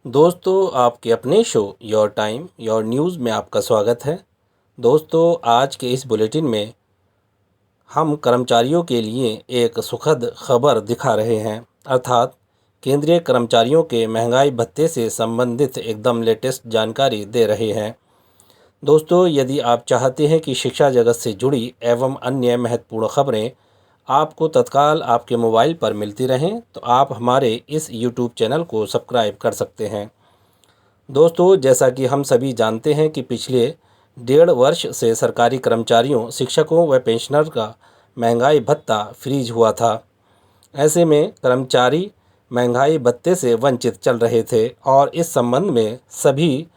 दोस्तों, आपके अपने show your time your news में आपका स्वागत है। दोस्तों, आज के इस बुलेटिन में हम कर्मचारियों के लिए एक सुखद खबर दिखा रहे हैं, अर्थात केंद्रीय कर्मचारियों के महंगाई भत्ते से संबंधित एकदम लेटेस्ट जानकारी दे रहे हैं। दोस्तों, यदि आप चाहते हैं कि शिक्षा जगत से जुड़ी एवं अन्य महत्वपूर्ण खबरें आपको तत्काल आपके मोबाइल पर मिलती रहें, तो आप हमारे इस यूट्यूब चैनल को सब्सक्राइब कर सकते हैं। दोस्तों, जैसा कि हम सभी जानते हैं कि पिछले 1.5 वर्ष से सरकारी कर्मचारियों, शिक्षकों व पेंशनर का महंगाई भत्ता फ्रीज हुआ था। ऐसे में कर्मचारी महंगाई भत्ते से वंचित चल रहे थे और इस संबंध में सभी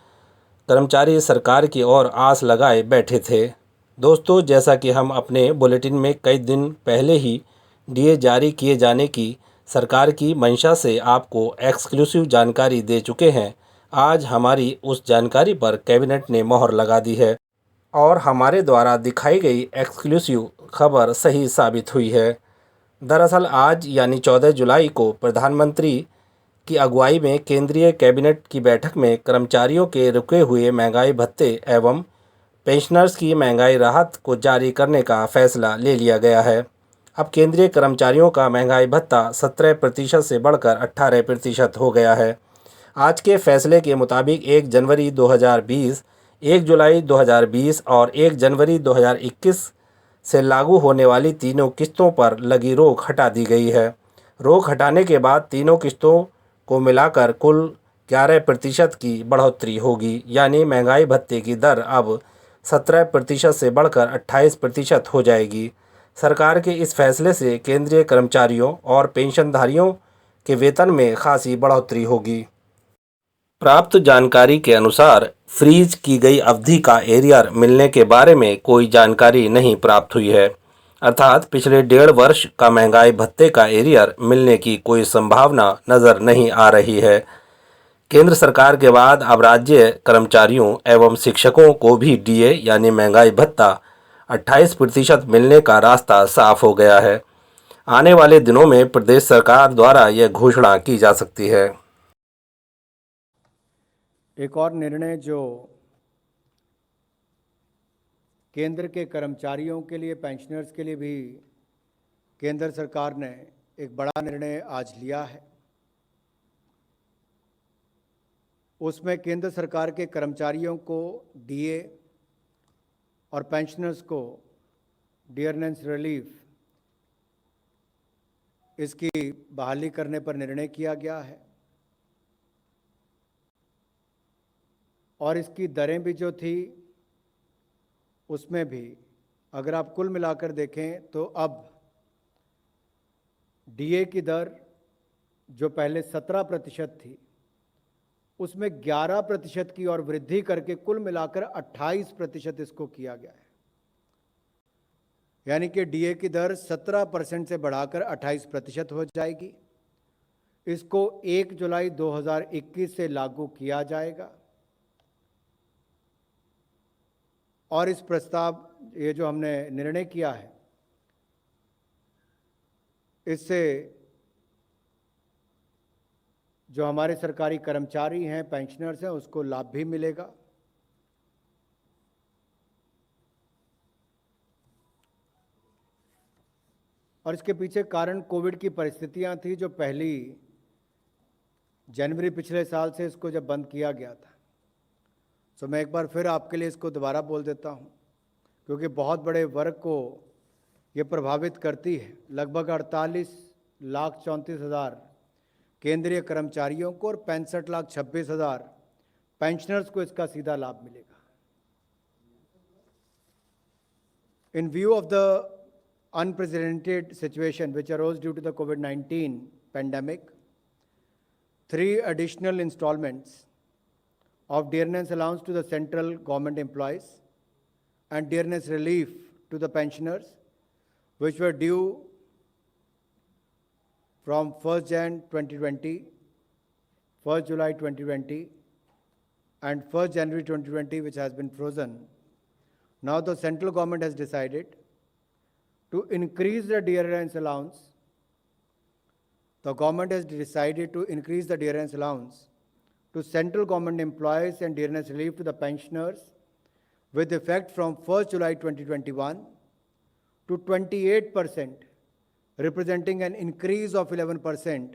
कर्मचारी सरकार की ओर आस लगाए बैठे थे। दोस्तों, जैसा कि हम अपने बुलेटिन में कई दिन पहले ही डीए जारी किए जाने की सरकार की मंशा से आपको एक्सक्लूसिव जानकारी दे चुके हैं। आज हमारी उस जानकारी पर कैबिनेट ने मोहर लगा दी है और हमारे द्वारा दिखाई गई एक्सक्लूसिव खबर सही साबित हुई है। दरअसल आज यानी 14 जुलाई को प्रधानमंत्री की अगुवाई में केंद्रीय कैबिनेट की बैठक में कर्मचारियों के रुके हुए महंगाई भत्ते एवं पेंशनर्स की महंगाई राहत को जारी करने का फैसला ले लिया गया है। अब केंद्रीय कर्मचारियों का महंगाई भत्ता 17% से बढ़कर 18% हो गया है। आज के फैसले के मुताबिक 1 जनवरी 2020, 1 जुलाई 2020 और 1 जनवरी 2021 से लागू होने वाली तीनों किस्तों पर लगी रोक हटा दी गई है। रोक हटाने के बाद तीनों किस्तों को मिलाकर कुल 11% की बढ़ोतरी होगी, यानी महंगाई भत्ते की दर अब 17% से बढ़कर 28% हो जाएगी। सरकार के इस फैसले से केंद्रीय कर्मचारियों और पेंशनधारियों के वेतन में खासी बढ़ोतरी होगी। प्राप्त जानकारी के अनुसार फ्रीज की गई अवधि का एरियर मिलने के बारे में कोई जानकारी नहीं प्राप्त हुई है, अर्थात पिछले 1.5 वर्ष का महंगाई भत्ते का एरियर मिलने की कोई संभावना नज़र नहीं आ रही है। केंद्र सरकार के बाद अब राज्य कर्मचारियों एवं शिक्षकों को भी डीए यानी महंगाई भत्ता 28% मिलने का रास्ता साफ हो गया है। आने वाले दिनों में प्रदेश सरकार द्वारा यह घोषणा की जा सकती है। एक और निर्णय जो केंद्र के कर्मचारियों के लिए, पेंशनर्स के लिए भी केंद्र सरकार ने एक बड़ा निर्णय आज लिया है। उसमें केंद्र सरकार के कर्मचारियों को डीए और पेंशनर्स को डियरनेस रिलीफ इसकी बहाली करने पर निर्णय किया गया है और इसकी दरें भी जो थी उसमें भी अगर आप कुल मिलाकर देखें तो अब डीए की दर जो पहले 17% थी उसमें 11% की और वृद्धि करके कुल मिलाकर 28% इसको किया गया है। यानी कि डीए की दर 17% से बढ़ाकर 28% हो जाएगी। इसको 1 जुलाई 2021 से लागू किया जाएगा और इस प्रस्ताव ये जो हमने निर्णय किया है इससे जो हमारे सरकारी कर्मचारी हैं, पेंशनर्स हैं, उसको लाभ भी मिलेगा। और इसके पीछे कारण कोविड की परिस्थितियां थी जो 1 जनवरी पिछले साल से इसको जब बंद किया गया था। तो मैं एक बार फिर आपके लिए इसको दोबारा बोल देता हूं क्योंकि बहुत बड़े वर्ग को ये प्रभावित करती है। लगभग 48,34,000 केंद्रीय कर्मचारियों को और 65,26,000 पेंशनर्स को इसका सीधा लाभ मिलेगा। In view of the unprecedented situation which arose due to the COVID-19 pandemic, 3 additional installments of dearness allowance to the central government employees and dearness relief to the pensioners, which were due from 1st Jan 2020, 1st July 2020, and 1st January 2020, which has been frozen. Now the central government has decided to increase the dearness allowance. The government has decided to increase the dearness allowance to central government employees and dearness relief to the pensioners with effect from 1st July 2021 to 28%, representing an increase of 11%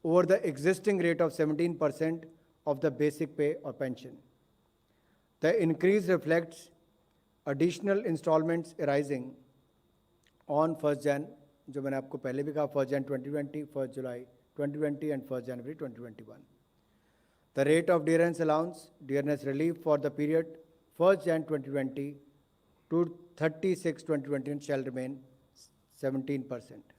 over the existing rate of 17% of the basic pay or pension. The increase reflects additional installments arising on 1st Jan, जो मैंने आपको पहले भी कहा 1st Jan 2020, 1st July 2020 and 1st January 2021. The rate of dearness allowance, dearness relief for the period 1st Jan 2020 to 30/6/2020 shall remain 17%.